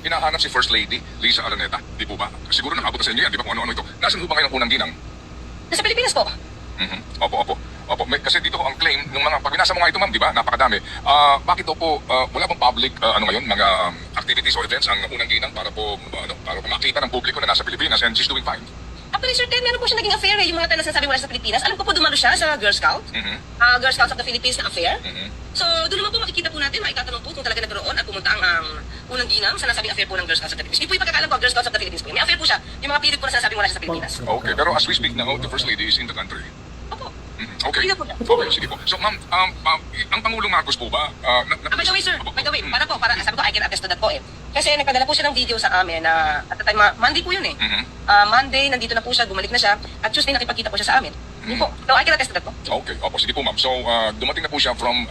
hinahanap si First Lady Lisa Araneta. Di po ba? Siguro nakabot na sa inyo yan, di ba kung ano-ano ito? Nasaan ho ba kayo ng unang ginang? Nasa Pilipinas po. Opo. Kasi dito ho ang claim ng mga, pag binasa mo nga ito ma'am, di ba? Napakadami. Bakit daw po, wala bang public, ngayon, mga activities or events ang unang ginang para po, para makita ng publiko na nasa Pilipinas and she's doing fine? Actually, Sir Ted, meron po siya naging affair eh. Yung mga tayo nasasabi wala sa Pilipinas. Alam ko po dumalo siya sa Girl Scout. Girl Scouts of the Philippines na affair. So, doon naman po makikita po natin, makitatanong po kung talaga nagkaroon at pumunta ang unang ginang sa nasabing affair po ng Girl Scouts of the Philippines. Hindi po yung pagkakaalam ko, Girl Scouts of the Philippines po. May affair po siya. Yung mga period po na sinasabing wala siya sa Pilipinas. Okay, pero as we speak now, the First Lady is in the country. Opo. Okay. Hindi na po siya. Okay, sige po. So ma'am, ang Pangulong Marcos po ba? By the way, sir, by the way, para sabi ko, I can attest to that po eh. Kasi nagpadala po siya ng video sa amin na at the time, Monday po yun eh. Monday, nandito na po siya, bumalik na siya, at Tuesday nakipagkita po siya sa amin. Yun po. So, I can attest to that po. Okay, opo, sige po ma'am. So, dumating na po siya from...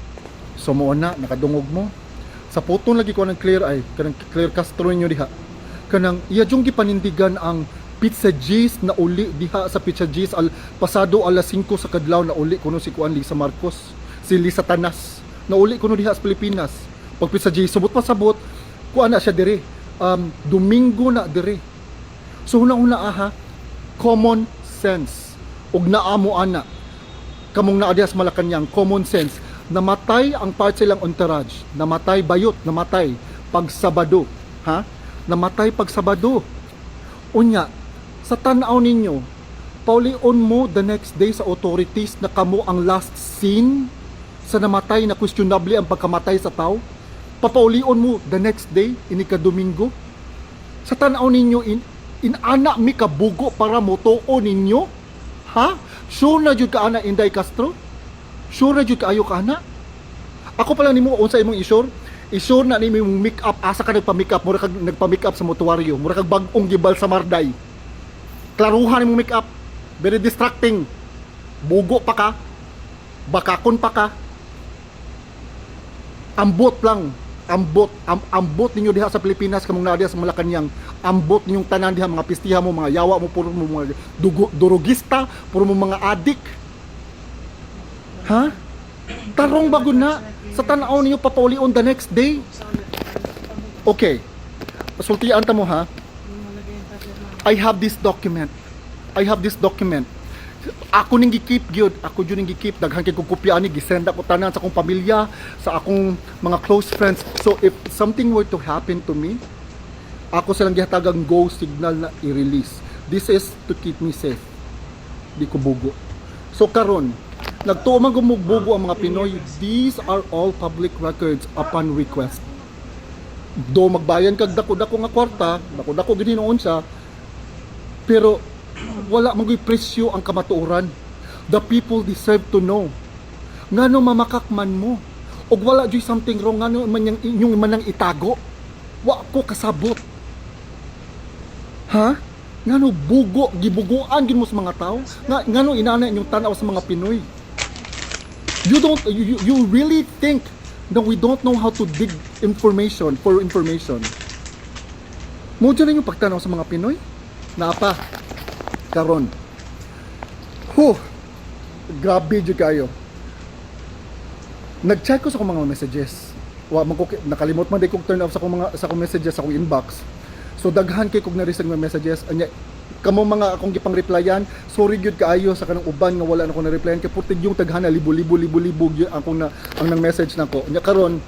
So mo na nakadungog mo. Sa photo lagi ko ng clear ay kanang clear Castro niyo diha. Kanang iya jung gipanindigan ang Pizza G's na uli diha sa Pizza G's pasado alas 5 sa kadlaw na uli kuno si Kuan Lisa Marcos, si Lisa Tanas. Na uli kuno diha sa Pilipinas. Pag Pizza G's subot pa sabot kuan na siya diri. Domingo na diri. So una common sense. Ug naamo ana kamong naa diha sa Malacañang, common sense. Namatay ang part silang entourage, namatay bayot, namatay pag Sabado, ha? Namatay pag Sabado. Unya, sa tanaw ninyo, paulion mo the next day sa authorities na kamo ang last scene sa namatay na questionable ang pagkamatay sa tao. Papaulion mo the next day, inika-Domingo. Sa tanaw ninyo, inana mi kabugo para motuo ninyo, ha? Sure na jud ka ana Inday Castro? Sure na jud kaayo ka ana? Ako pa lang nimo unsa imong isure? Isure na nimo imong make up, asa ka nagpa-make up, mura kag nagpa-make up sa motuwaryo, mura kag bag-ong gibal sa Marday. Klaruhan imong make up. Very distracting. Bugo pa ka. Bakakon pa ka. Ambot lang. Ambot ninyo diha sa Pilipinas kamong naa diha sa Malacañang. Ambot ninyong tanan diha mga pistiha mo, mga yawa mo, puro mo mga durugista, puro mo mga adik. Ha? Tarong bago na sa tanaw ninyo papauli on the next day. Okay. Sultian ta mo ha. I have this document. Ako ning gi-keep gyud. Ako jud ning gi-keep. Daghan kay kog kopya ani gisend ako tanan sa akong pamilya, sa akong mga close friends. So if something were to happen to me, ako silang gihatagang go signal na i-release. This is to keep me safe. Di ko bugo. So karon, nagtuo man gumugbugo ang mga Pinoy. These are all public records upon request. Do magbayan kag dako-dako nga kwarta, dako-dako gid hinuon siya. Pero wala mo presyo ang kamatuoran. The people deserve to know. Ngano mamakakman mo? Og wala joy something wrong ngano man yang inyong manang itago. Wa ko kasabot. Ha? Ngano bugo, gibuguan gid mo sa mga tao? Ngano inana inyong tanaw sa mga Pinoy? You really think that we don't know how to dig information for information? Mo dyan yung pagtanaw sa mga Pinoy? Napa? Karon. Grabe jud kayo. Nag-check ko sa akong mga messages. Nakalimot man day kog turn off sa akong messages sa akong inbox. So daghan kay kog na-receive nga messages. Anya kamo mga akong gipang replyan, sorry gyud kaayo sa kanang uban nga wala na ko na-replyan kay puti yung taghana libo gyud ang nang message nako. Nya karon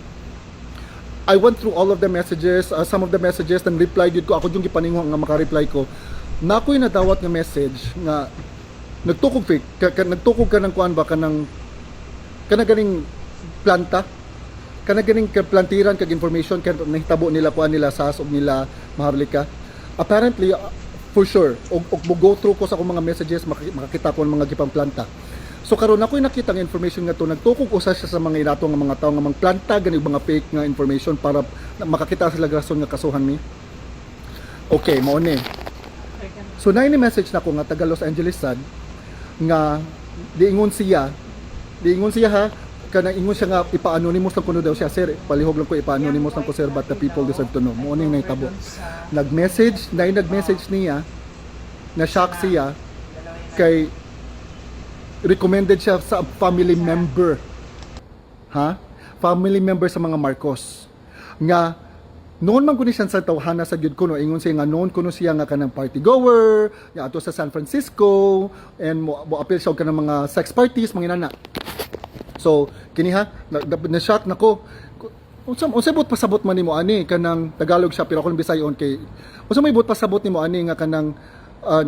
I went through all of the messages, some of the messages nang reply gyud ko, ako yung gipaninguha nga maka-reply ko. Nakoy nadawat nga message nga nagtukog fake, nagtukog ka ng kuan ba kanang ganing planta, ganing plantiran kag information kay nahitabo nila kuan nila SAS og nila Maharlika. Apparently for sure, og go through ko sa akong mga messages, makakita ko ang mga gipang planta. So karon ako'y nakita ng information nga to, nagtukog usa siya sa mga inato nga mga tawo nga mga planta ganing mga fake nga information para makakita sila rason nga kasuhan mi. Okay, mao ni. So na ini message na ko nga taga Los Angeles sad nga diingon siya ha, kana ingon siya nga ipa-anonymous lang kuno daw siya, sir, palihog lang ko ipa-anonymous lang ko sir, but the people deserve to know. Mo ning nahitabo. Nag-message niya na shock siya kay recommended siya sa family member. Ha? Family member sa mga Marcos nga noon man kuno siya sa tawhana sa gyud kuno ingon siya nga noon kuno siya nga kanang party goer ya ato sa San Francisco and mo appeal siya og kanang mga sex parties mga inana. So kini ha na shock nako unsa bot pasabot man nimo ani kanang Tagalog siya pero ako Bisayon kay unsa may bot pasabot nimo ani nga kanang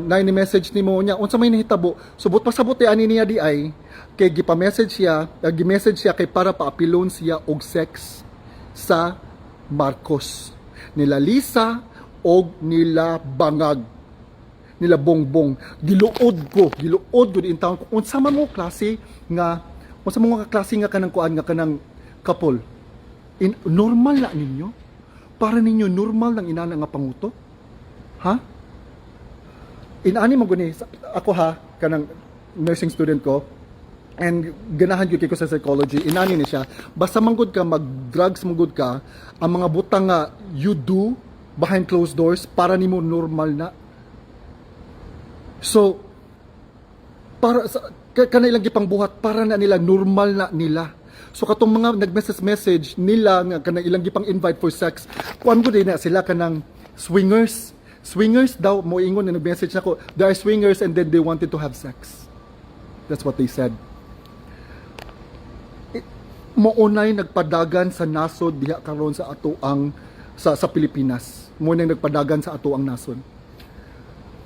na ni message nimo nya unsa may nahitabo subot pasabot ani niya di ay kay gipa-message siya gi-message siya kay para paapilon siya og sex sa Marcos nila Lisa og nila Bangag nila Bongbong giluod ko in town unsa man mo klase nga kanang kuan nga kanang couple normal na ninyo para ninyo normal lang inana nga panguto ha inani mo guni ako ha kanang nursing student ko and ganahan gyud kay ko sa psychology inani ni siya basta manggod ka mag-drugs manggod ka ang mga butang nga you do behind closed doors para nimo normal na so para kanailang gipang buhat para na nila normal na nila so katong mga nag-message nila nga kanang ilang gipang invite for sex kuan gud na sila kanang swingers daw mo ingon na nag-message nako they are swingers and then they wanted to have sex that's what they said mounay nagpadagan sa nasod diha karon sa ato ang sa Pilipinas. Mo nang nagpadagan sa ato ang nasod.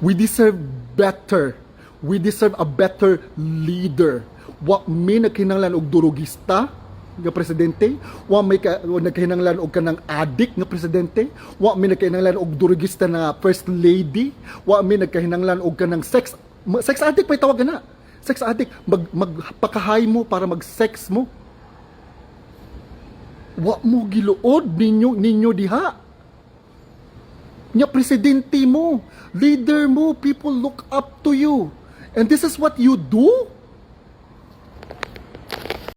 We deserve better. We deserve a better leader. Wa may nagkinahanglan og durugista nga presidente, wa may nagkinahanglan og kanang addict nga presidente, wa may nagkinahanglan og durugista na first lady, wa may nagkinahanglan og kanang sex addict pay tawag na. Sex addict magpakahay mo para mag-sex mo. Wa mo giluod ninyo diha. Nya presidente mo, leader mo, people look up to you. And this is what you do?